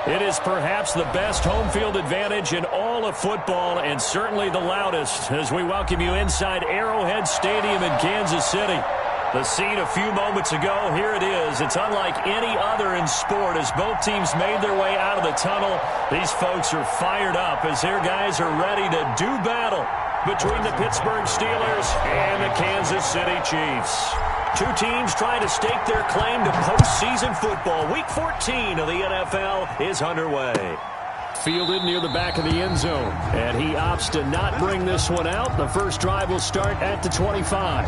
It is perhaps the best home field advantage in all of football and certainly the loudest as we welcome you inside Arrowhead Stadium in Kansas City. The scene a few moments ago, here it is. It's unlike any other in sport as both teams made their way out of the tunnel. These folks are fired up as their guys are ready to do battle between the Pittsburgh Steelers and the Kansas City Chiefs. Two teams trying to stake their claim to postseason football. Week 14 of the NFL is underway. Fielded near the back of the end zone, and he opts to not bring this one out. The first drive will start at the 25.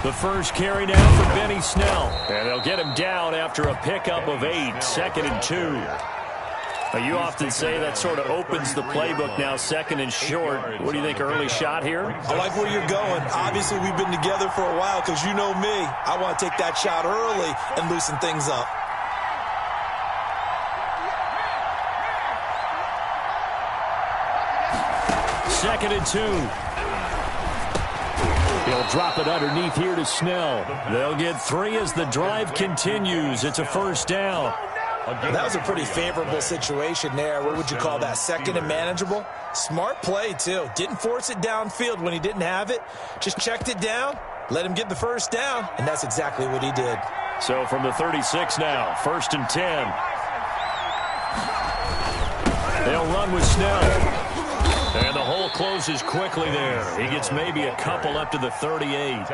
The first carry now for Benny Snell. And they'll get him down after a pickup of 8, 2nd and 2. Now, you often say that sort of opens the playbook now, 2nd and short. What do you think, early shot here? I like where you're going. Obviously, we've been together for a while because you know me. I want to take that shot early and loosen things up. Second and 2. He'll drop it underneath here to Snell. They'll get 3 as the drive continues. It's a first down. That was a pretty favorable situation there. What would you call that? 2nd and manageable? Smart play, too. Didn't force it downfield when he didn't have it. Just checked it down, let him get the first down, and that's exactly what he did. So from the 36 now, 1st and 10. They'll run with Snell. And the hole closes quickly there. He gets maybe a couple up to the 38.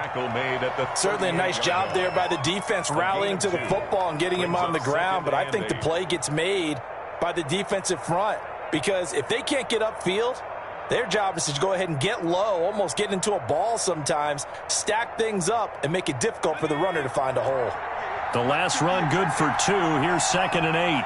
Certainly a nice job there by the defense rallying to the football and getting him on the ground. But I think the play gets made by the defensive front. Because if they can't get upfield, their job is to go ahead and get low, almost get into a ball sometimes, stack things up, and make it difficult for the runner to find a hole. The last run good for 2. Here's 2nd and 8.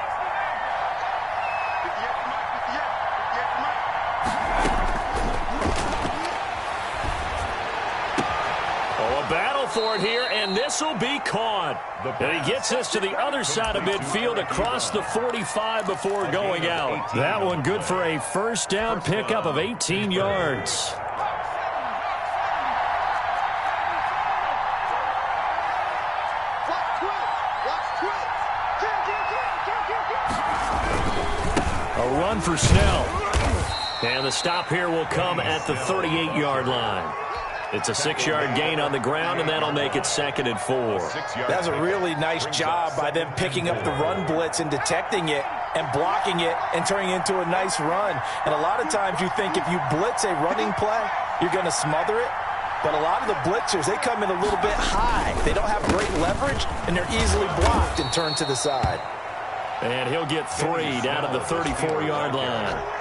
For it here, and this will be caught. And he gets us to the other side of midfield across the 45 before going out. That one good for a first down pickup of 18 yards. A run for Snell. And the stop here will come at the 38-yard line. It's a 6-yard gain on the ground, and that'll make it 2nd and 4. That's a really nice job by them picking up the run blitz and detecting it and blocking it and turning it into a nice run. And a lot of times you think if you blitz a running play, you're going to smother it. But a lot of the blitzers, they come in a little bit high. They don't have great leverage, and they're easily blocked and turned to the side. And he'll get 3 down to the 34-yard line.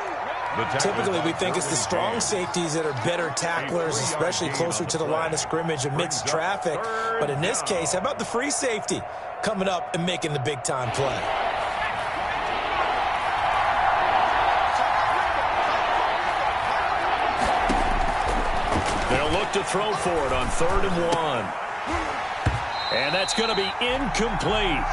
Typically, we think it's the strong safeties that are better tacklers, especially closer to the line of scrimmage amidst traffic. But in this case, how about the free safety coming up and making the big-time play? They'll look to throw for it on 3rd and 1. And that's going to be incomplete.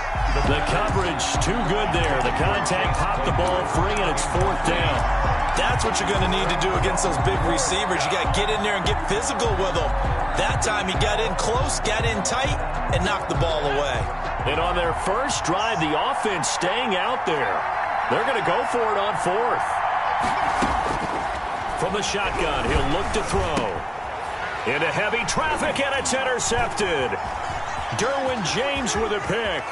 The coverage too good there. The contact popped the ball free, and it's 4th down. That's what you're going to need to do against those big receivers. You got to get in there and get physical with them. That time he got in close, got in tight, and knocked the ball away. And on their first drive, the offense staying out there. They're going to go for it on 4th. From the shotgun, he'll look to throw. Into heavy traffic, and it's intercepted. Derwin James with a pick.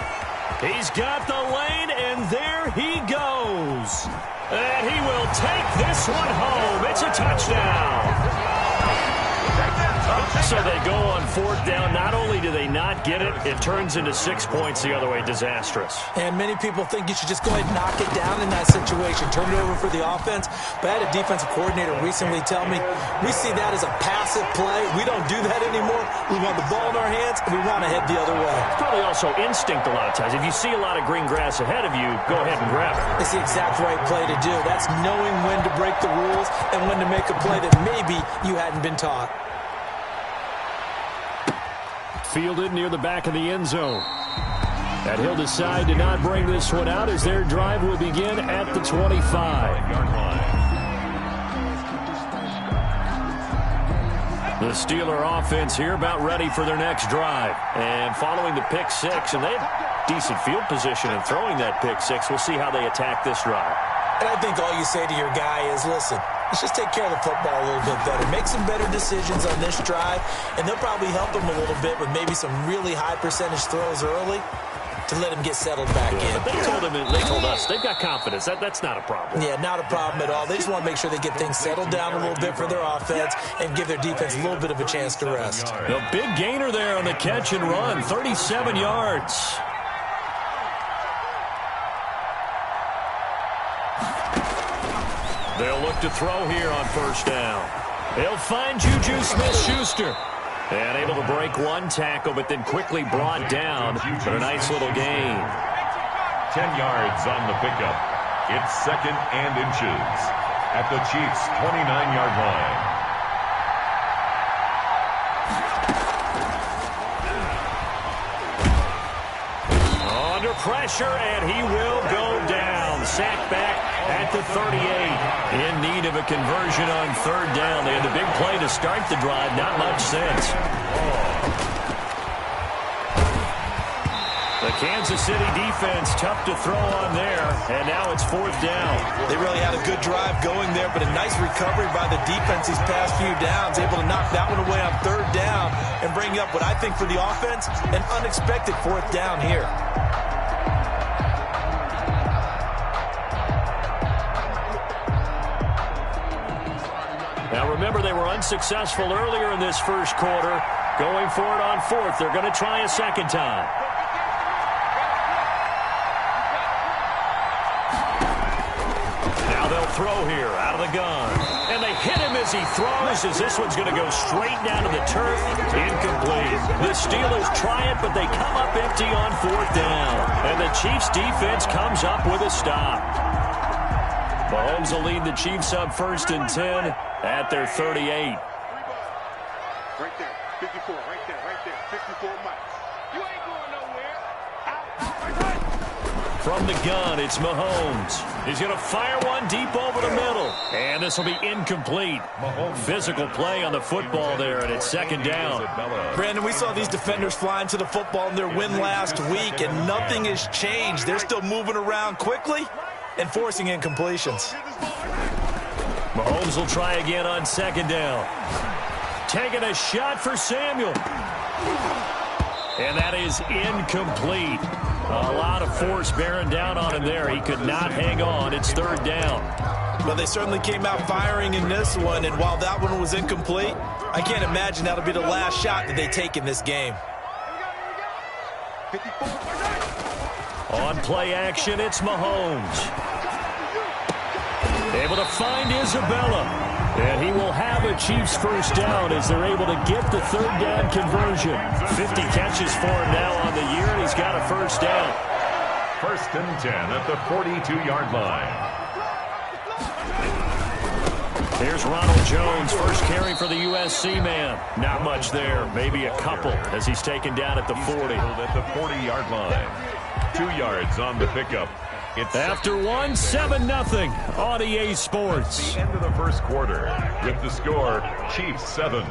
He's got the lane, and there he goes. And he will take this one home. It's a touchdown. So they go on 4th down. Not only do they not get it, it turns into 6 points the other way. Disastrous. And many people think you should just go ahead and knock it down in that situation. Turn it over for the offense. But I had a defensive coordinator recently tell me, we see that as a passive play. We don't do that anymore. We want the ball in our hands, and we want to head the other way. It's probably also instinct a lot of times. If you see a lot of green grass ahead of you, go ahead and grab it. It's the exact right play to do. That's knowing when to break the rules and when to make a play that maybe you hadn't been taught. Fielded near the back of the end zone. And he'll decide to not bring this one out as their drive will begin at the 25-yard line. The Steeler offense here about ready for their next drive. And following the pick six, and they have decent field position in throwing that pick six. We'll see how they attack this drive. And I think all you say to your guy is, listen, let's just take care of the football a little bit better. Make some better decisions on this drive, and they'll probably help him a little bit with maybe some really high percentage throws early to let him get settled back in. But they told us they've got confidence. That's not a problem. Yeah, not a problem at all. They just want to make sure they get things settled down a little bit for their offense and give their defense a little bit of a chance to rest. The big gainer there on the catch and run, 37 yards. They'll look to throw here on first down. They'll find Juju Smith-Schuster. And able to break one tackle, but then quickly brought down for a nice little gain. 10 yards on the pickup. It's 2nd and inches at the Chiefs' 29-yard line. Under pressure, and he will go down. Sacked back at the 38. In need of a conversion on third down. They had the big play to start the drive. Not much sense. The Kansas City defense tough to throw on there, and now it's fourth down. They really had a good drive going there, but a nice recovery by the defense these past few downs, able to knock that one away on third down and bring up what I think for the offense, an unexpected fourth down here. Now remember, they were unsuccessful earlier in this first quarter. Going for it on fourth. They're going to try a second time. Now they'll throw here out of the gun. And they hit him as he throws, as this one's going to go straight down to the turf. Incomplete. The Steelers try it, but they come up empty on fourth down. And the Chiefs defense comes up with a stop. Mahomes will lead the Chiefs up 1st and 10 at their 38. Right there, 54, right there, 54 miles. You ain't going nowhere. Out. From the gun, it's Mahomes. He's going to fire one deep over the middle. And this will be incomplete. Physical play on the football there, and it's 2nd down. Brandon, we saw these defenders flying to the football in their win last week, and nothing has changed. They're still moving around quickly and forcing incompletions. Mahomes will try again on 2nd down. Taking a shot for Samuel. And that is incomplete. A lot of force bearing down on him there. He could not hang on. It's 3rd down. Well, they certainly came out firing in this one, and while that one was incomplete, I can't imagine that'll be the last shot that they take in this game. On play action, it's Mahomes. Able to find Isabella. And he will have a Chiefs first down as they're able to get the 3rd down conversion. 50 catches for him now on the year, and he's got a first down. 1st and 10 at the 42-yard line. Here's Ronald Jones, first carry for the USC man. Not much there, maybe a couple as he's taken down at the 40. At the 40-yard line. 2 yards on the pickup. It's after 7-0 on EA Sports. The end of the first quarter with the score, Chiefs 7,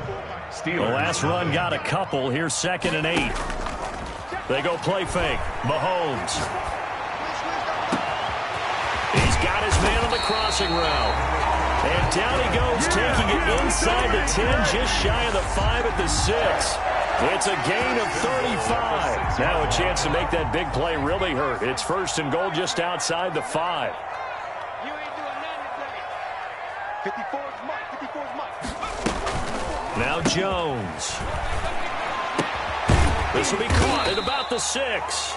Steelers. The last run got a couple. Here's 2nd and 8. They go play fake. Mahomes. He's got his man on the crossing route. And down he goes, taking it inside the 10, just shy of the 5 at the 6. It's a gain of 35. Now a chance to make that big play really hurt. It's 1st and goal just outside the 5. You ain't doing nothing today. 54's Mike. Now Jones. This will be caught at about the 6.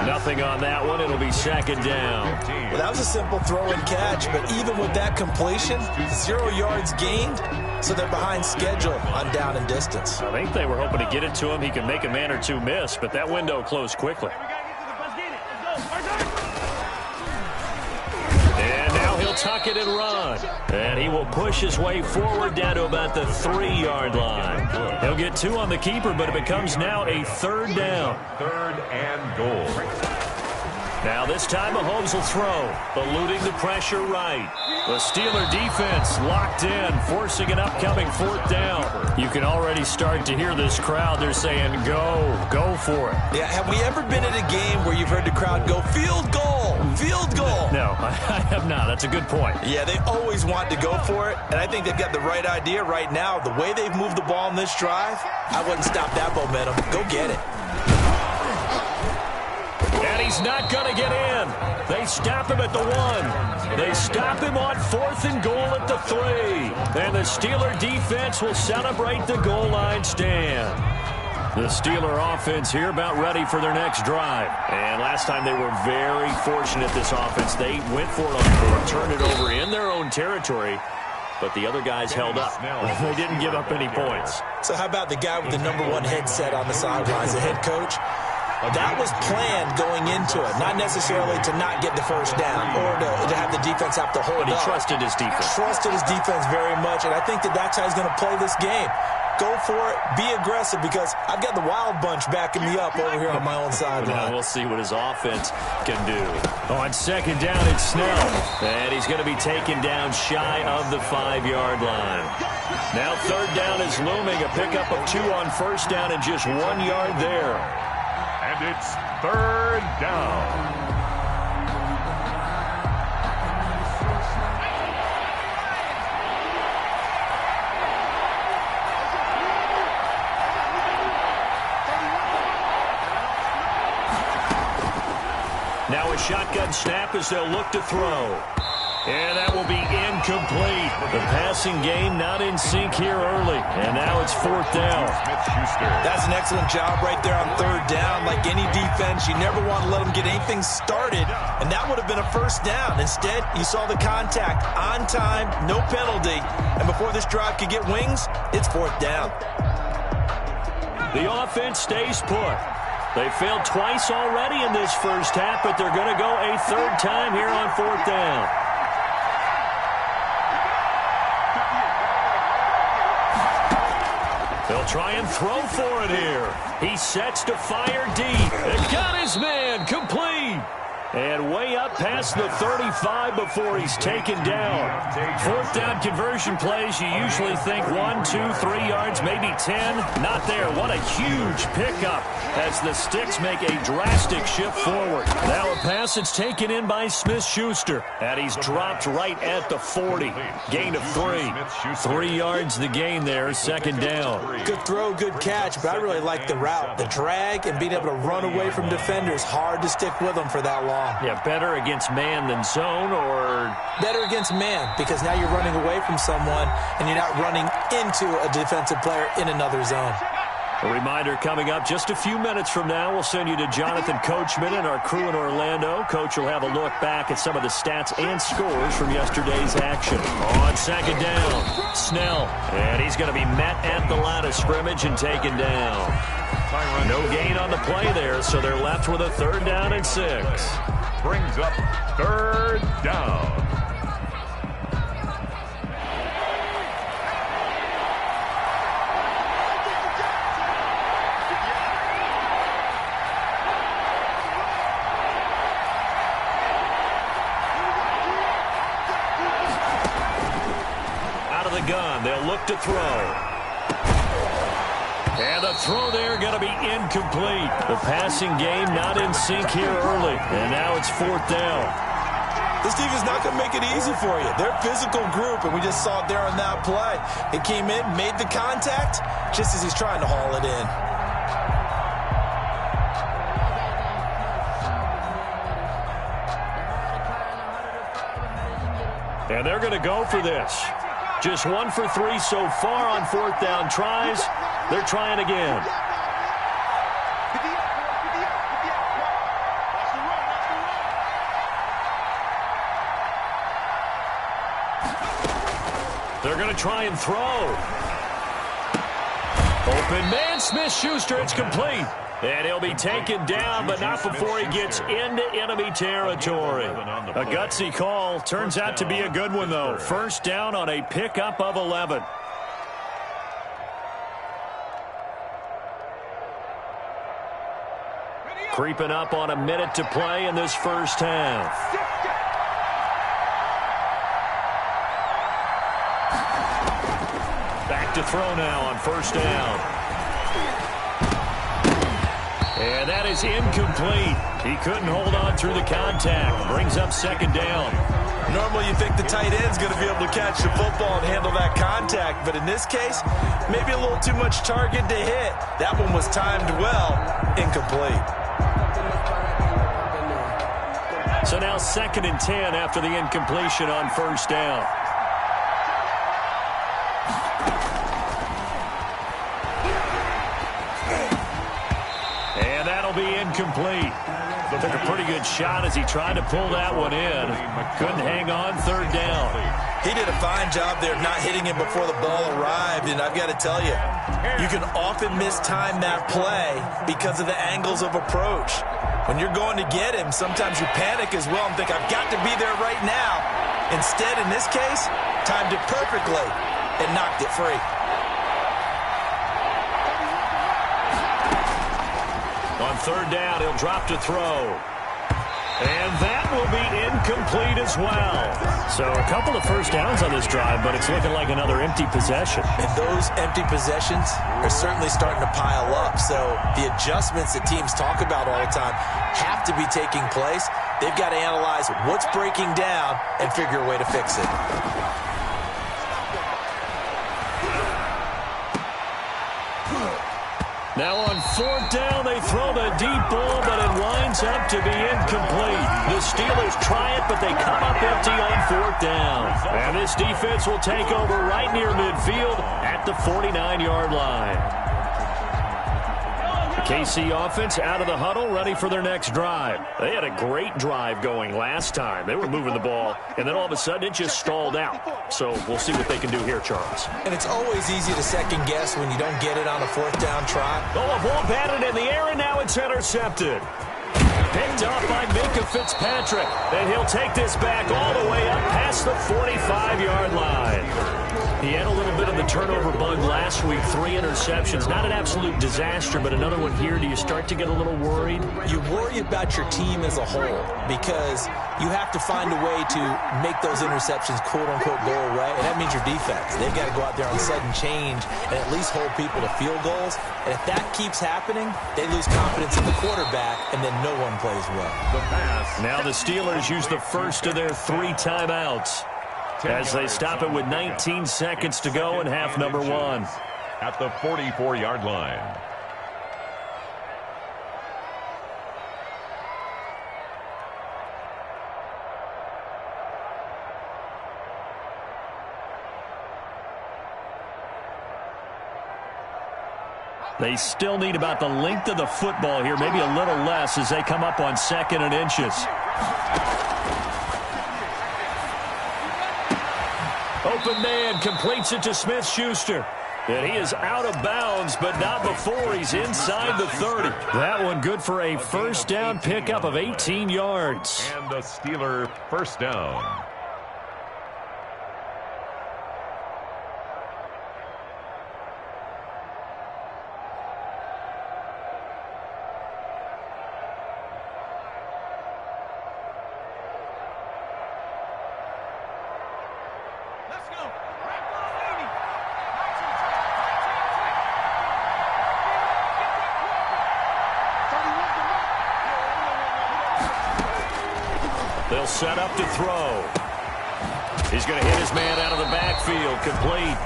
Nothing on that one. It'll be 2nd down. Well, that was a simple throw and catch, but even with that completion, 0 yards gained, so they're behind schedule on down and distance. I think they were hoping to get it to him. He could make a man or two miss, but that window closed quickly. And now he'll tuck it and run. And he will push his way forward down to about the 3-yard line. He'll get 2 on the keeper, but it becomes now a 3rd down. 3rd and goal. Now this time Mahomes will throw, eluding the pressure right. The Steeler defense locked in, forcing an upcoming 4th down. You can already start to hear this crowd. They're saying, go for it. Yeah, have we ever been at a game where you've heard the crowd go, field goal, field goal? No, I have not. That's a good point. Yeah, they always want to go for it, and I think they've got the right idea right now. The way they've moved the ball in this drive, I wouldn't stop that momentum. Go get it. And he's not going to get in. They stop him at the 1. They stop him on 4th and goal at the 3. And the Steeler defense will celebrate the goal line stand. The Steeler offense here about ready for their next drive. And last time they were very fortunate, this offense. They went for it on 4th, turned it over in their own territory. But the other guys held up. They didn't give up any points. So how about the guy with the #1 headset on the sidelines, the head coach? That was planned going into it, not necessarily to not get the first down or to have the defense have to hold up. But he trusted his defense. Trusted his defense very much, and I think that's how he's going to play this game. Go for it, be aggressive, because I've got the wild bunch backing me up over here on my own sideline. We'll see what his offense can do. On 2nd down, it's Snell, and he's going to be taken down shy of the 5-yard line. Now 3rd down is looming, a pickup of 2 on 1st down and just 1 yard there. And it's 3rd down. Now a shotgun snap as they'll look to throw. And that will be incomplete. The passing game not in sync here early. And now it's 4th down. That's an excellent job right there on 3rd down. Like any defense, you never want to let them get anything started. And that would have been a 1st down. Instead, you saw the contact on time, no penalty. And before this drive could get wings, it's 4th down. The offense stays put. They failed twice already in this first half, but they're going to go a 3rd time here on 4th down. They'll try and throw for it here. He sets to fire deep. And got his man complete. And way up past the 35 before he's taken down. 4th down conversion plays, you usually think 1, 2, 3 yards, maybe 10. Not there. What a huge pickup as the Sticks make a drastic shift forward. Now a pass that's taken in by Smith-Schuster. And he's dropped right at the 40. Gain of 3. 3 yards the gain there, 2nd down. Good throw, good catch, but I really like the route. The drag and being able to run away from defenders. Hard to stick with them for that long. Yeah, better against man than zone, or? Better against man, because now you're running away from someone and you're not running into a defensive player in another zone. A reminder coming up just a few minutes from now, we'll send you to Jonathan Coachman and our crew in Orlando. Coach will have a look back at some of the stats and scores from yesterday's action. On 2nd down, Snell, and he's going to be met at the line of scrimmage and taken down. No gain on the play there, so they're left with a 3rd down and 6. Brings up 3rd down. Out of the gun, they'll look to throw. And the throw there going to be incomplete. The passing game not in sync here early. And now it's 4th down. This defense is not going to make it easy for you. They're a physical group, and we just saw it there on that play. It came in, made the contact, just as he's trying to haul it in. And they're going to go for this. Just 1 for 3 so far on 4th down tries. They're trying again. They're going to try and throw. Open man, Smith-Schuster, it's complete. And he'll be taken down, but not before he gets into enemy territory. A gutsy call. Turns out to be a good one, though. 1st down on a pickup of 11. Creeping up on a minute to play in this first half. Back to throw now on first down. And that is incomplete. He couldn't hold on through the contact. Brings up second down. Normally you think the tight end's going to be able to catch the football and handle that contact, but in this case, maybe a little too much target to hit. That one was timed well, incomplete. So now 2nd and 10 after the incompletion on first down. And that'll be incomplete. Took a pretty good shot as he tried to pull that one in. Couldn't hang on, third down. He did a fine job there not hitting it before the ball arrived, and I've got to tell you, you can often mistime that play because of the angles of approach. When you're going to get him, sometimes you panic as well and think, I've got to be there right now. Instead, in this case, timed it perfectly and knocked it free. On third down, he'll drop to throw. And that will be incomplete as well. So a couple of first downs on this drive, but it's looking like another empty possession. And those empty possessions are certainly starting to pile up. So the adjustments that teams talk about all the time have to be taking place. They've got to analyze what's breaking down and figure a way to fix it. Now on fourth down, they throw the deep ball, but it winds up to be incomplete. The Steelers try it, but they come up empty on fourth down. And this defense will take over right near midfield at the 49-yard line. The KC offense out of the huddle, ready for their next drive. They had a great drive going last time. They were moving the ball, and then all of a sudden it just stalled out. So we'll see what they can do here, Charles. And it's always easy to second guess when you don't get it on a fourth down try. Oh, a ball batted in the air, and now it's intercepted. Picked up by Minka Fitzpatrick. And he'll take this back all the way up past the 45-yard line. He had a little bit of the turnover bug last week, 3 interceptions. Not an absolute disaster, but another one here. Do you start to get a little worried? You worry about your team as a whole because you have to find a way to make those interceptions, quote-unquote, go away, and that means your defense. They've got to go out there on sudden change and at least hold people to field goals. And if that keeps happening, they lose confidence in the quarterback, and then no one plays well. Now the Steelers use the first of their 3 timeouts as they stop it with 19 seconds to go in half number 1. At the 44-yard line. They still need about the length of the football here, maybe a little less as they come up on 2nd and inches. Open man completes it to Smith-Schuster. And he is out of bounds, but not before he's inside the 30. That one good for a first down pickup of 18 yards. And a Steeler first down. They'll set up to throw. He's going to hit his man out of the backfield, complete.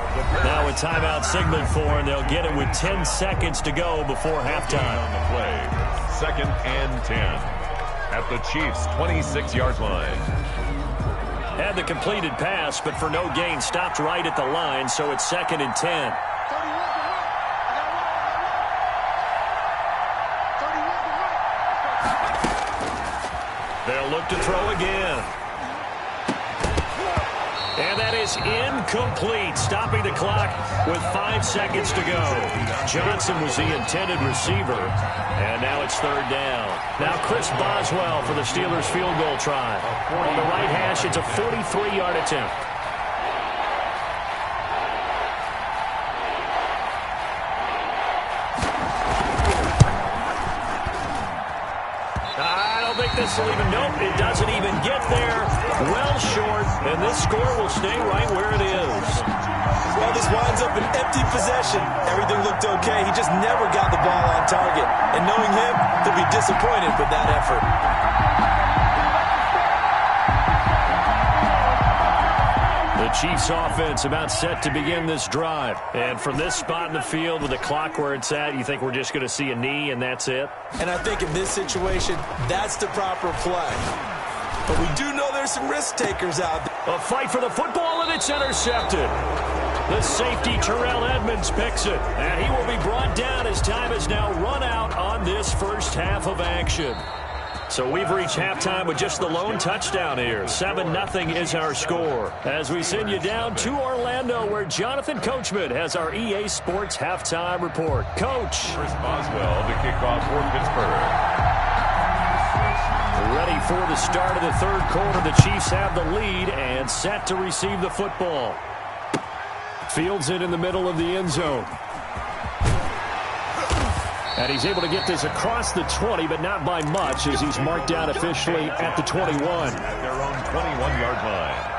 Now a timeout signaled for, and they'll get it with 10 seconds to go before halftime. On the play, 2nd and 10 at the Chiefs' 26-yard line. Had the completed pass, but for no gain, stopped right at the line, so it's 2nd and 10. They'll look to throw again. And that is incomplete, stopping the clock with 5 seconds to go. Johnson was the intended receiver, and now it's 3rd down. Now Chris Boswell for the Steelers field goal try. On the right hash, it's a 43-yard attempt. this will even, nope, it doesn't even get there. Well short, and this score will stay right where it is. Well, this winds up an empty possession. Everything looked okay. He just never got the ball on target. And knowing him, he'll be disappointed with that effort. The Chiefs offense about set to begin this drive. And from this spot in the field with the clock where it's at, you think we're just going to see a knee and that's it? And I think in this situation, that's the proper play. But we do know there's some risk takers out there. A fight for the football, and it's intercepted. The safety, Terrell Edmonds, picks it. And he will be brought down as time has now run out on this first half of action. So we've reached halftime with just the lone touchdown here. 7-0 is our score. As we send you down to Orlando, where Jonathan Coachman has our EA Sports halftime report. Coach. Chris Boswell to kick off for Pittsburgh. Ready for the start of the third quarter. The Chiefs have the lead and set to receive the football. Fields it in the middle of the end zone. And he's able to get this across the 20, but not by much, as he's marked down officially at the 21. At their own 21-yard line.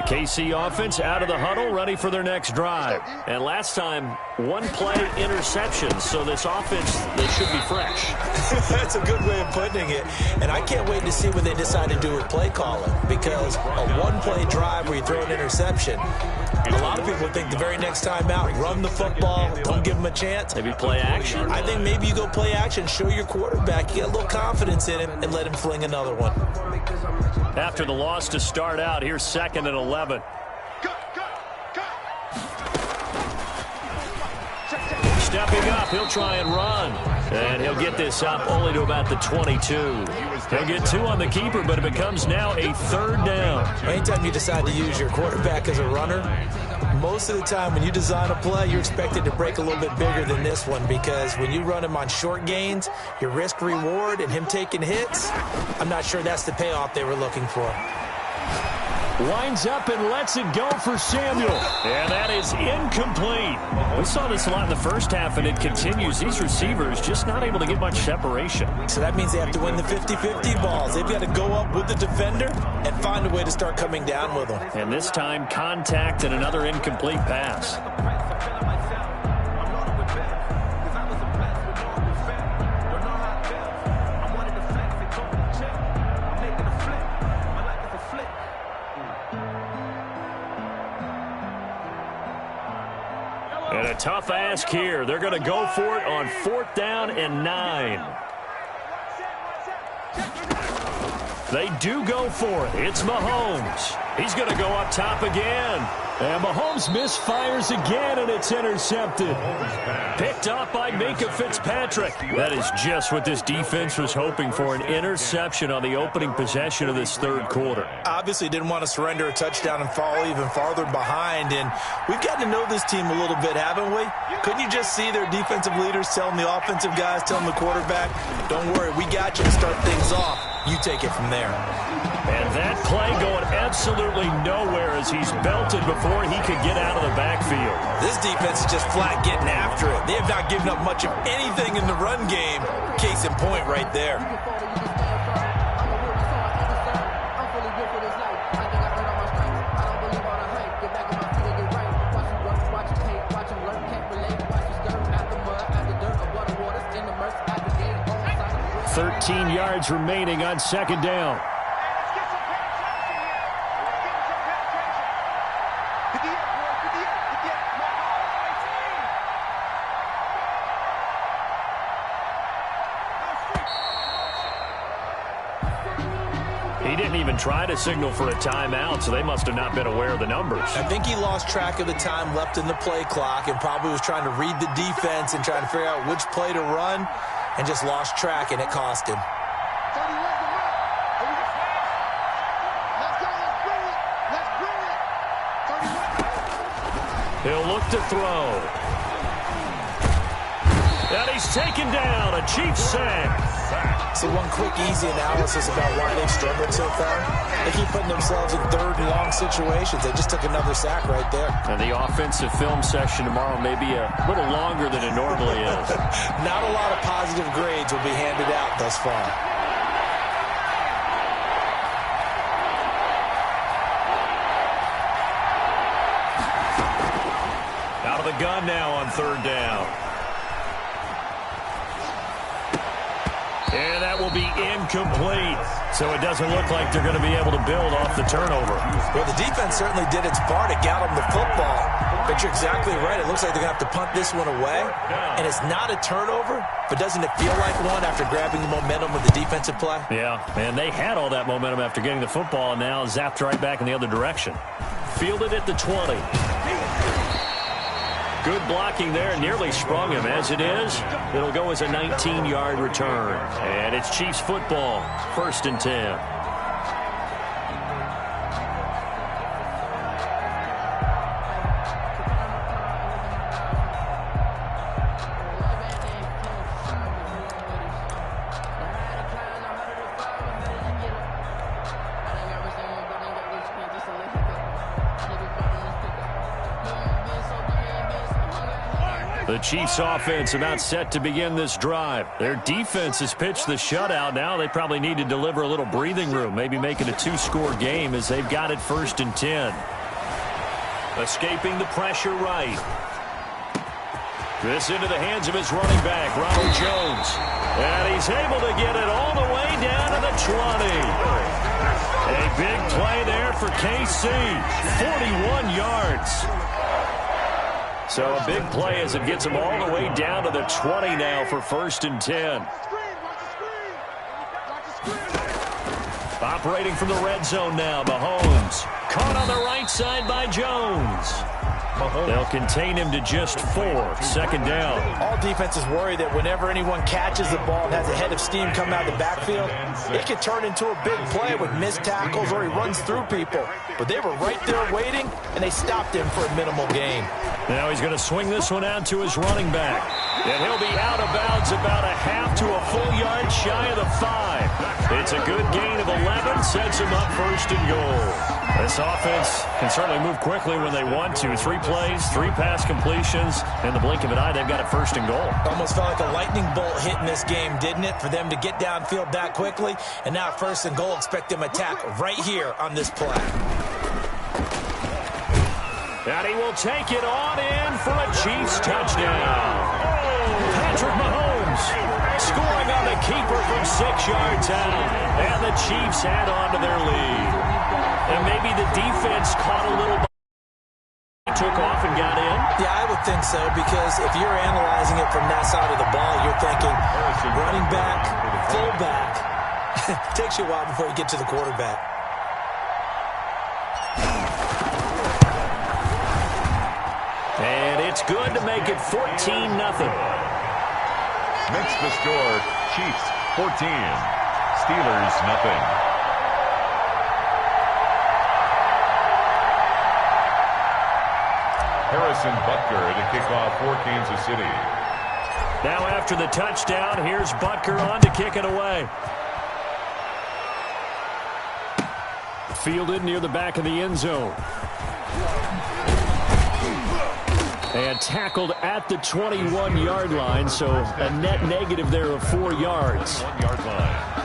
KC offense out of the huddle, ready for their next drive. And last time, one-play interceptions, so this offense, they should be fresh. That's a good way of putting it. And I can't wait to see what they decide to do with play calling, because a one-play drive where you throw an interception, a lot of people think the very next time out, run the football, don't give them a chance. Maybe play action? I think maybe you go play action, show your quarterback, you get a little confidence in him, and let him fling another one. After the loss to start out, here's 2nd and 11. Stepping up, he'll try and run. And he'll get this up only to about the 22. He'll get 2 on the keeper, but it becomes now a 3rd down. Anytime you decide to use your quarterback as a runner, most of the time when you design a play, you're expected to break a little bit bigger than this one, because when you run him on short gains, your risk-reward and him taking hits, I'm not sure that's the payoff they were looking for. Winds up and lets it go for Samuel. And that is incomplete. We saw this a lot in the first half, and it continues. These receivers just not able to get much separation. So that means they have to win the 50-50 balls. They've got to go up with the defender and find a way to start coming down with them. And this time, contact and another incomplete pass. And a tough ask here. They're going to go for it on 4th down and 9. They do go for it. It's Mahomes. He's going to go up top again. And Mahomes misfires again, and it's intercepted. Picked up by Minkah Fitzpatrick. That is just what this defense was hoping for, an interception on the opening possession of this third quarter. Obviously didn't want to surrender a touchdown and fall even farther behind, and we've gotten to know this team a little bit, haven't we? Couldn't you just see their defensive leaders telling the offensive guys, telling the quarterback, don't worry, we got you to start things off. You take it from there. And that play going absolutely nowhere as he's belted before he could get out of the backfield. This defense is just flat getting after it. They have not given up much of anything in the run game. Case in point right there. $13 yards remaining on 2nd down. He didn't even try to signal for a timeout, so they must have not been aware of the numbers. I think he lost track of the time left in the play clock and probably was trying to read the defense and trying to figure out which play to run, and just lost track, and it cost him. He'll look to throw. And he's taken down. A Chiefs sack. So one quick, easy analysis about why they've struggled so far. They keep putting themselves in third and long situations. They just took another sack right there. And the offensive film session tomorrow may be a little longer than it normally is. Not a lot of positive grades will be handed out thus far. Out of the gun now on third down. And that will be incomplete. So it doesn't look like they're going to be able to build off the turnover. Well, the defense certainly did its part to get them the football. But you're exactly right. It looks like they're going to have to punt this one away. And it's not a turnover, but doesn't it feel like one after grabbing the momentum with the defensive play? Yeah, and they had all that momentum after getting the football and now zapped right back in the other direction. Fielded at the 20. Good blocking there, nearly sprung him. As it is, it'll go as a 19-yard return. And it's Chiefs football, 1st and 10. The Chiefs offense about set to begin this drive. Their defense has pitched the shutout. Now they probably need to deliver a little breathing room, maybe make it a 2-score game as they've got it 1st and 10. Escaping the pressure right. This into the hands of his running back, Ronald Jones. And he's able to get it all the way down to the 20. A big play there for KC. 41 yards. So a big play as it gets them all the way down to the 20 now for 1st and 10. Operating from the red zone now, Mahomes. Caught on the right side by Jones. They'll contain him to just 4. 2nd down. All defenses worry that whenever anyone catches the ball and has a head of steam come out of the backfield, it can turn into a big play with missed tackles or he runs through people. But they were right there waiting, and they stopped him for a minimal gain. Now he's going to swing this one out to his running back. And he'll be out of bounds about a half to a full yard shy of the 5. It's a good gain of 11, sets him up 1st and goal. This offense can certainly move quickly when they want to. 3 plays, 3 pass completions. In the blink of an eye, they've got it 1st and goal. Almost felt like a lightning bolt hit in this game, didn't it? For them to get downfield that quickly. And now 1st and goal, expect them to attack right here on this play. And he will take it on in for a Chiefs touchdown. Patrick Mahomes scoring on the keeper from 6 yards out. And the Chiefs add on to their lead. And maybe the defense caught a little took off and got in. Yeah, I would think so, because if you're analyzing it from that side of the ball, you're thinking running back, fullback. Takes you a while before you get to the quarterback. And it's good to make it 14-0. Makes the score Chiefs 14, Steelers nothing. Harrison Butker to kick off for Kansas City. Now after the touchdown, here's Butker on to kick it away. Fielded near the back of the end zone. And tackled at the 21-yard line, so a net negative there of 4 yards. 1-yard line.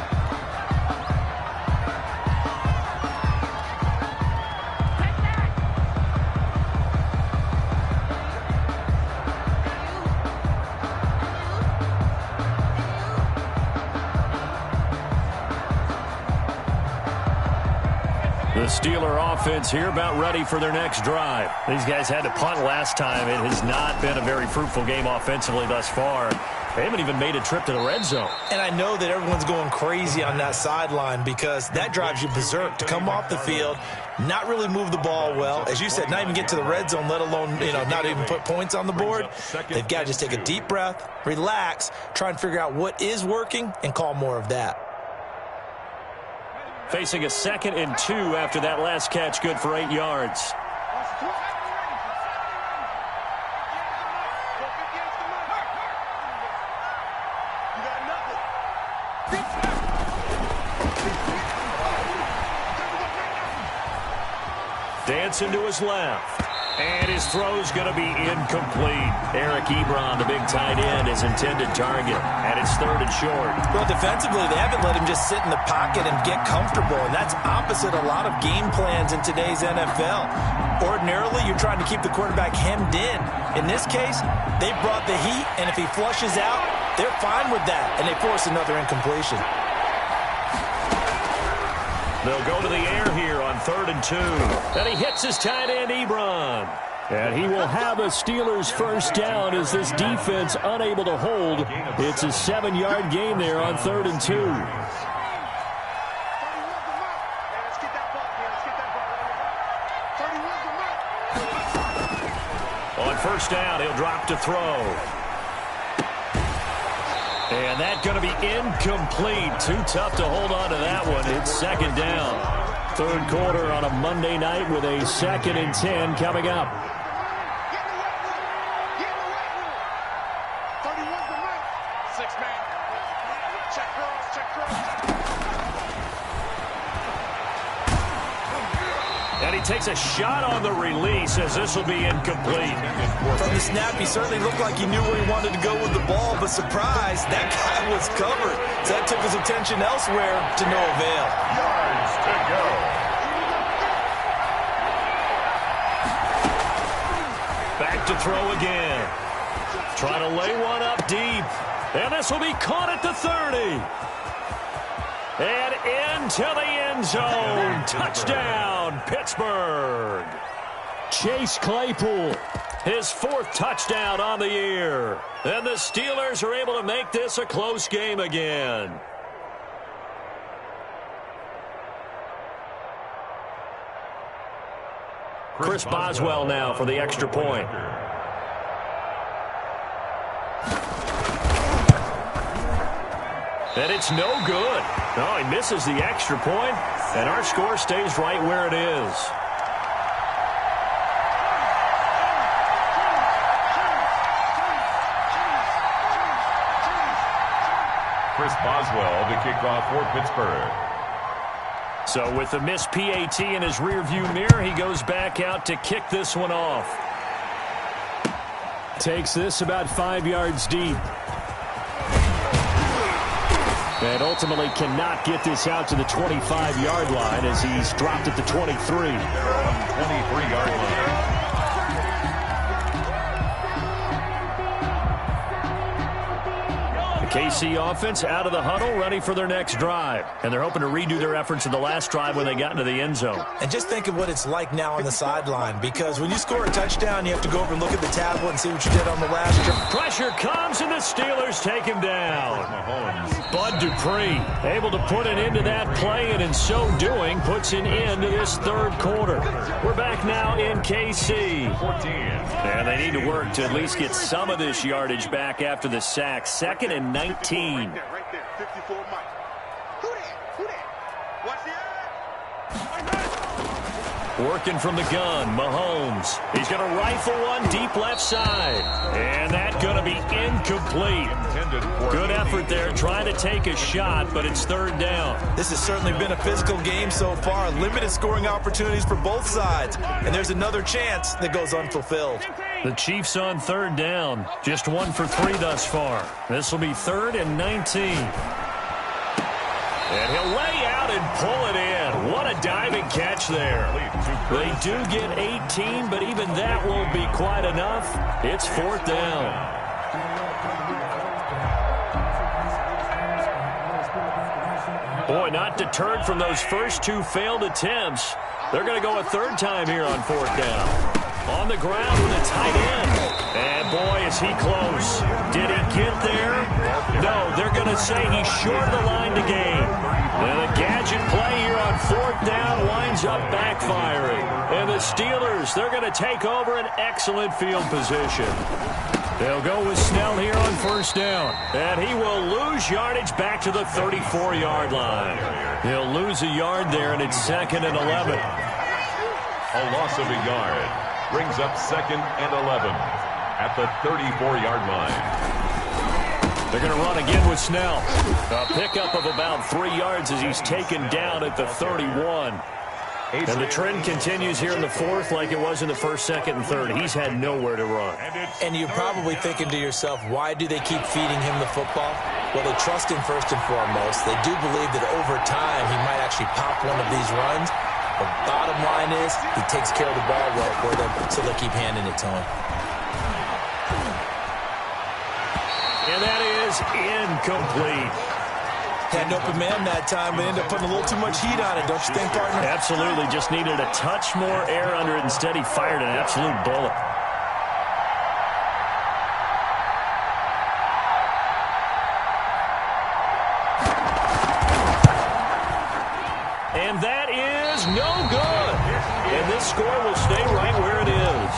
The Steeler offense here about ready for their next drive. These guys had to punt last time. It has not been a very fruitful game offensively thus far. They haven't even made a trip to the red zone. And I know that everyone's going crazy on that sideline because that drives you berserk to come off the field, not really move the ball well. As you said, not even get to the red zone, let alone, not even put points on the board. They've got to just take a deep breath, relax, try and figure out what is working, and call more of that. Facing a 2nd and 2 after that last catch, good for 8 yards. You got nothing. Slants into his left. And his throw's going to be incomplete. Eric Ebron, the big tight end, his intended target. And it's 3rd and short. Well, defensively, they haven't let him just sit in the pocket and get comfortable. And that's opposite a lot of game plans in today's NFL. Ordinarily, you're trying to keep the quarterback hemmed in. In this case, they brought the heat, and if he flushes out, they're fine with that. And they force another incompletion. They'll go to the air here on 3rd and 2. And he hits his tight end, Ebron. And he will have a Steelers first down as this defense unable to hold. It's a 7-yard gain there on 3rd and 2. On first down, he'll drop to throw. And that's going to be incomplete. Too tough to hold on to that one. It's 2nd down. 3rd quarter on a Monday night with a 2nd and 10 coming up. And he takes a shot on the release as this will be incomplete. From the snap, he certainly looked like he knew where he wanted to go with the ball, but surprise, that guy was covered. So that took his attention elsewhere to no avail. Yards to go. Back to throw again. Trying to lay one up deep. And this will be caught at the 30. And into the end zone. Touchdown, Pittsburgh. Chase Claypool, his 4th touchdown on the year. And the Steelers are able to make this a close game again. Chris Boswell now for the extra point. And it's no good. No, he misses the extra point, and our score stays right where it is. Chris Boswell to kick off for Pittsburgh. So with the missed PAT in his rearview mirror, he goes back out to kick this one off. Takes this about 5 yards deep. And ultimately cannot get this out to the 25-yard line as he's dropped at the 23. They're on 23-yard line. KC offense out of the huddle, ready for their next drive. And they're hoping to redo their efforts in the last drive when they got into the end zone. And just think of what it's like now on the sideline, because when you score a touchdown, you have to go over and look at the tablet and see what you did on the last drive. Pressure comes, and the Steelers take him down. Bud Dupree able to put an end to that play, and in so doing, puts an end to this 3rd quarter. We're back now in KC. 14. And they need to work to at least get some of this yardage back after the sack. 2nd and 19. Right there, 54 Mike. Who that? Watch the eye. Working from the gun, Mahomes. He's going to rifle one deep left side. And that's going to be incomplete. Good effort there, trying to take a shot, but it's 3rd down. This has certainly been a physical game so far. Limited scoring opportunities for both sides. And there's another chance that goes unfulfilled. The Chiefs on 3rd down. Just 1 for 3 thus far. This will be 3rd and 19. And he'll lay out and pull it in. What a diving catch there. They do get 18, but even that won't be quite enough. It's 4th down. Boy, not deterred from those first 2 failed attempts. They're going to go a 3rd time here on 4th down. On the ground with a tight end. And boy, is he close. Did he get there? No, they're going to say he's short of the line to gain. And a gadget play here on 4th down winds up backfiring. And the Steelers, they're going to take over an excellent field position. They'll go with Snell here on 1st down. And he will lose yardage back to the 34-yard line. He'll lose a yard there, and it's 2nd and 11. A loss of a yard brings up 2nd and 11 at the 34-yard line. They're going to run again with Snell. A pickup of about 3 yards as he's taken down at the 31. And the trend continues here in the fourth like it was in the first, second, and third. He's had nowhere to run. And you're probably thinking to yourself, why do they keep feeding him the football? Well, they trust him first and foremost. They do believe that over time he might actually pop one of these runs. The bottom line is he takes care of the ball well for them, so they'll keep handing it to him. And that is incomplete. Had an open man that time, but ended up putting a little too much heat on it, don't you think, partner? Absolutely. Just needed a touch more air under it. Instead, he fired an absolute bullet. And that is no good. And this score will stay right where it is.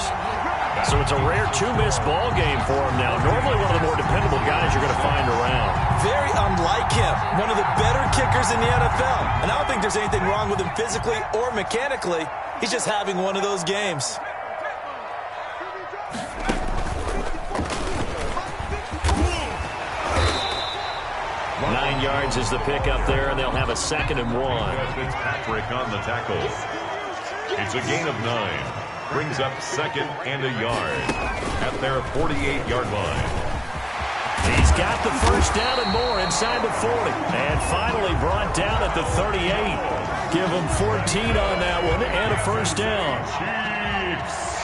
So it's a rare two-miss ball game for him now. Normally one of the more dependable guys you're going to find around. Very unlike him. One of the better kickers in the NFL. And I don't think there's anything wrong with him physically or mechanically. He's just having one of those games. Nine yards is the pickup there, and they'll have a 2nd and 1. Fitzpatrick on the tackle. It's a gain of 9. Brings up 2nd and a yard at their 48-yard line. He's got the first down and more inside the 40. And finally brought down at the 38. Give him 14 on that one and a first down. Chiefs.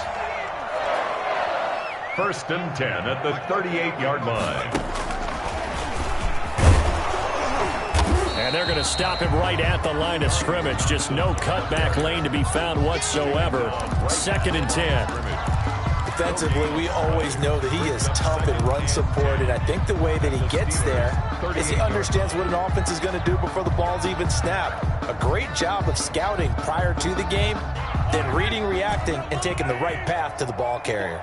1st and 10 at the 38-yard line. And they're going to stop him right at the line of scrimmage. Just no cutback lane to be found whatsoever. 2nd and 10. Defensively, we always know that he is tough at run support, and I think the way that he gets there is he understands what an offense is going to do before the ball's even snapped. A great job of scouting prior to the game, then reading, reacting, and taking the right path to the ball carrier.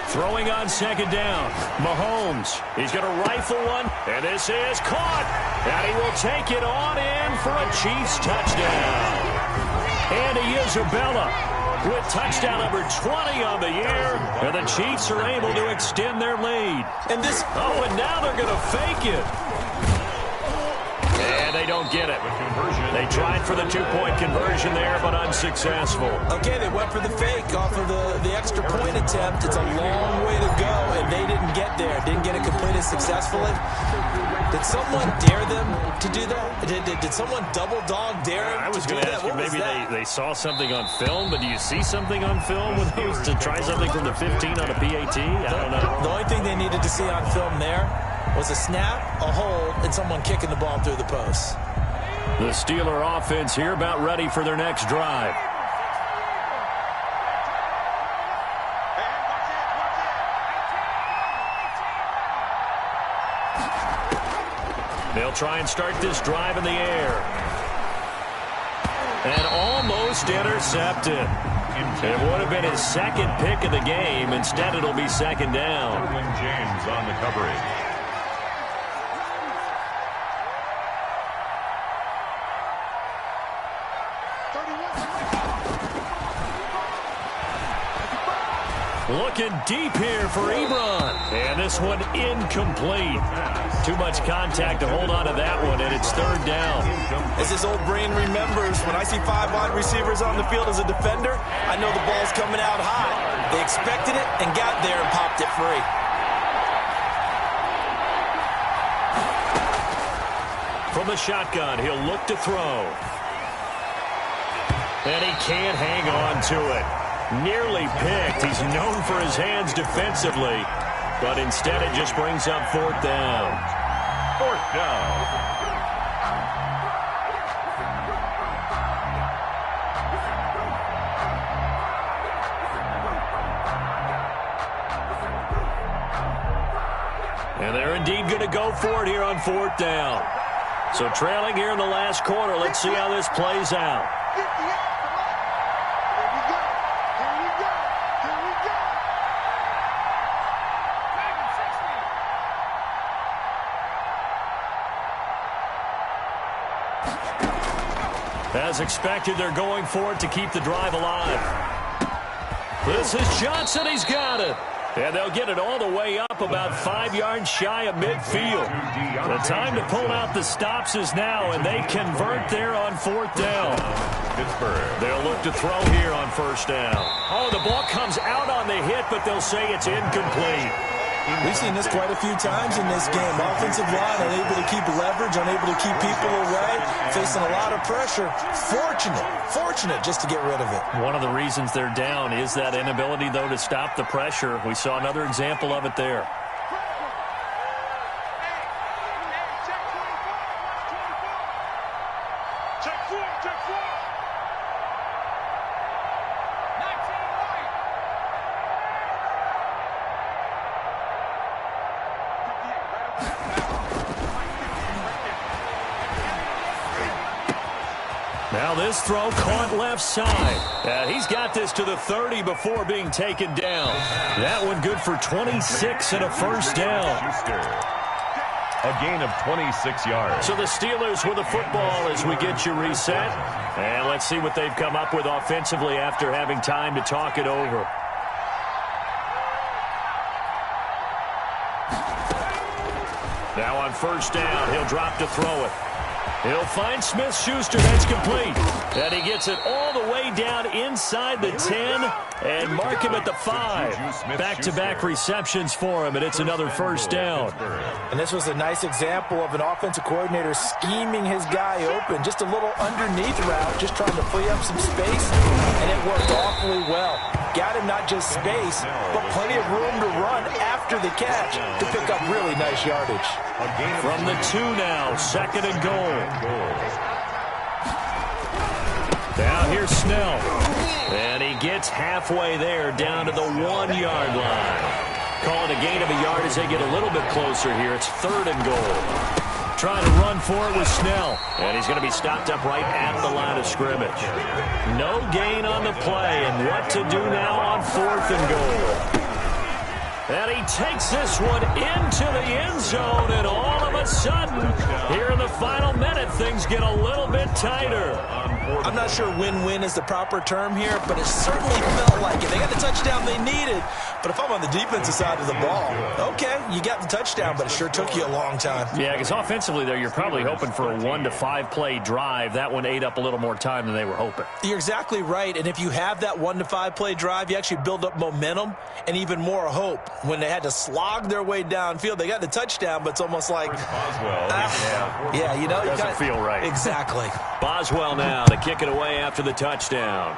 Throwing on 2nd down. Mahomes. He's going to rifle one. And this is caught. And he will take it on in for a Chiefs touchdown. Andy Isabella with touchdown number 20 on the year. And the Chiefs are able to extend their lead. And now they're going to fake it. And they don't get it. They tried for the 2-point conversion there, but unsuccessful. Okay, they went for the fake off of the extra point attempt. It's a long way to go, and they didn't get there. Didn't get it completed successfully. Did someone dare them to do that? Did someone double dog dare them I was to do going to that? ask you, What maybe was they saw something on film, but do you see something on film with those to try something from the 15 on a PAT? I don't know. The only thing they needed to see on film there was a snap, a hold, and someone kicking the ball through the post. The Steeler offense here about ready for their next drive. They'll try and start this drive in the air. And almost intercepted. It would have been his 2nd pick of the game. Instead, it'll be 2nd down. Derwin James on the coverage. Looking deep here for Ebron. And this one incomplete. Too much contact to hold on to that one, and it's 3rd down. As his old brain remembers, when I see 5 wide receivers on the field as a defender, I know the ball's coming out hot. They expected it and got there and popped it free. From the shotgun, he'll look to throw. And he can't hang on to it. Nearly picked. He's known for his hands defensively, but instead it just brings up 4th down. 4th down. And they're indeed going to go for it here on 4th down. So trailing here in the last quarter. Let's see how this plays out. As expected, they're going for it to keep the drive alive. This is Johnson. He's got it. And they'll get it all the way up about 5 yards shy of midfield. The time to pull out the stops is now, and they convert there on 4th down. They'll look to throw here on 1st down. Oh, the ball comes out on the hit, but they'll say it's incomplete. We've seen this quite a few times in this game. Offensive line unable to keep leverage, unable to keep people away, facing a lot of pressure. Fortunate just to get rid of it. One of the reasons they're down is that inability, though, to stop the pressure. We saw another example of it there. Now this throw caught left side. He's got this to the 30 before being taken down. That one good for 26 and a 1st down. A gain of 26 yards. So the Steelers with the football as we get you reset. And let's see what they've come up with offensively after having time to talk it over. Now on 1st down, he'll drop to throw it. He'll find Smith-Schuster. That's complete. And he gets it all the way down inside the 10 and mark him at the 5. Back-to-back receptions for him, and it's another 1st down. And this was a nice example of an offensive coordinator scheming his guy open. Just a little underneath route, just trying to free up some space, and it worked awfully well. Got him not just space, but plenty of room to run after the catch to pick up really nice yardage. From the 2 now, 2nd and goal. Now here's Snell. And he gets halfway there down to the 1-yard line. Call it a gain of a yard as they get a little bit closer here. It's 3rd and goal. Trying to run for it with Snell. And he's going to be stopped up right at the line of scrimmage. No gain on the play. And what to do now on 4th and goal. And he takes this one into the end zone, and all of a sudden, here in the final minute, things get a little bit tighter. I'm not sure win-win is the proper term here, but it certainly felt like it. They got the touchdown they needed, but if I'm on the defensive side of the ball, okay, you got the touchdown, but it sure took you a long time. Yeah, because offensively there, you're probably hoping for a 1 to 5 play drive. That one ate up a little more time than they were hoping. You're exactly right, and if you have that 1 to 5 play drive, you actually build up momentum and even more hope. When they had to slog their way downfield, they got the touchdown, but it's almost like, yeah, you know, doesn't feel right. Exactly. Boswell now to kick it away after the touchdown.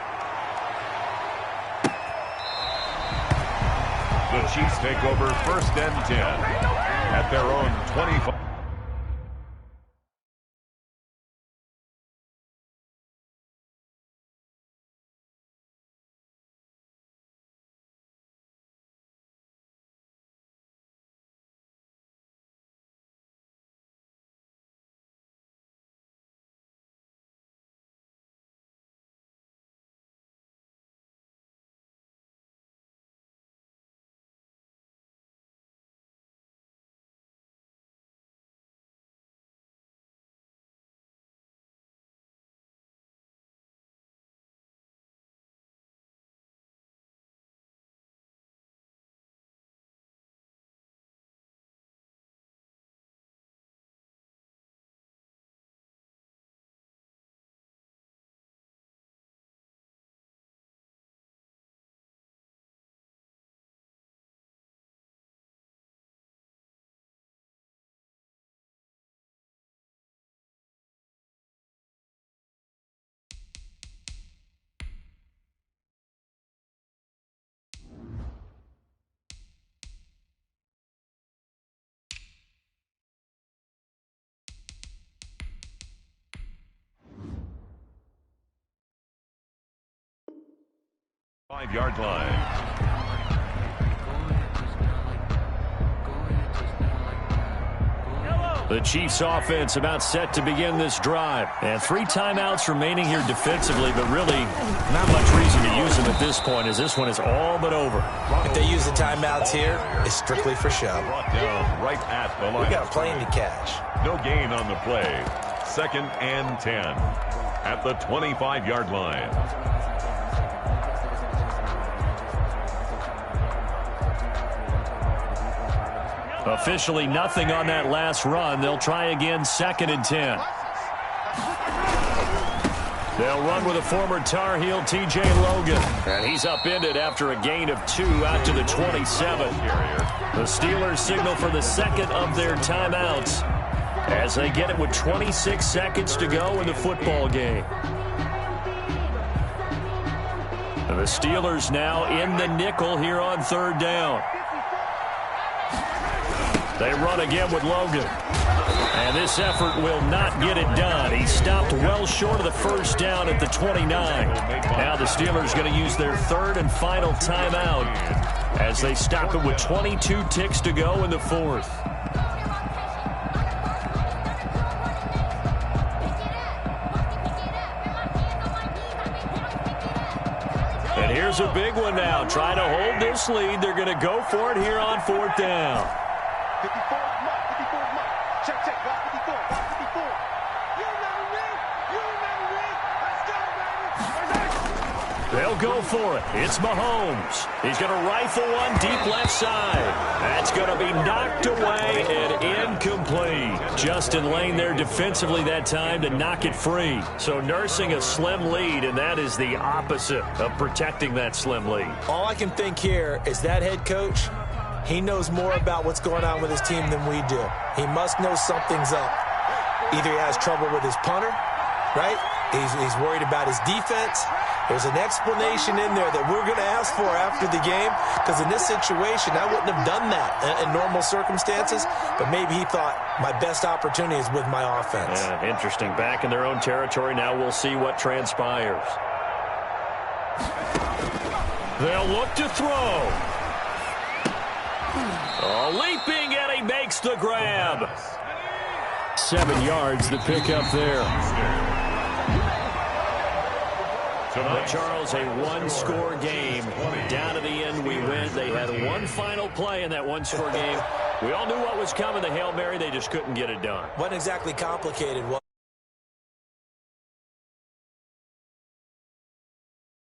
The Chiefs take over 1st and 10 at their own 25. Five-yard line. The Chiefs offense about set to begin this drive. And 3 timeouts remaining here defensively, but really not much reason to use them at this point as this one is all but over. If they use the timeouts here, it's strictly for show. Brought down right at the line. We got a plane to catch. No gain on the play. 2nd and 10 at the 25-yard line. Officially nothing on that last run. They'll try again 2nd and 10. They'll run with a former Tar Heel, T.J. Logan. And he's upended after a gain of 2 out to the 27. The Steelers signal for the second of their timeouts as they get it with 26 seconds to go in the football game. And the Steelers now in the nickel here on 3rd down. They run again with Logan. And this effort will not get it done. He stopped well short of the 1st down at the 29. Now the Steelers going to use their 3rd and final timeout as they stop it with 22 ticks to go in the 4th. And here's a big one now. Trying to hold this lead. They're going to go for it here on 4th down. 54 mark. Check, got 54. You never win. Let's go, baby. They'll go for it. It's Mahomes. He's going to rifle one deep left side. That's going to be knocked away and incomplete. Justin Lane there defensively that time to knock it free. So nursing a slim lead, and that is the opposite of protecting that slim lead. All I can think here is that head coach, he knows more about what's going on with his team than we do. He must know something's up. Either he has trouble with his punter, right? He's worried about his defense. There's an explanation in there that we're going to ask for after the game, because in this situation, I wouldn't have done that in normal circumstances, but maybe he thought my best opportunity is with my offense. Yeah, interesting. Back in their own territory. Now we'll see what transpires. They'll look to throw. Oh, leaping, and he makes the grab. 7 yards, the pickup there. Charles, a one-score game. Down to the end, we win. They had one final play in that one-score game. We all knew what was coming, the Hail Mary. They just couldn't get it done. Wasn't exactly complicated, was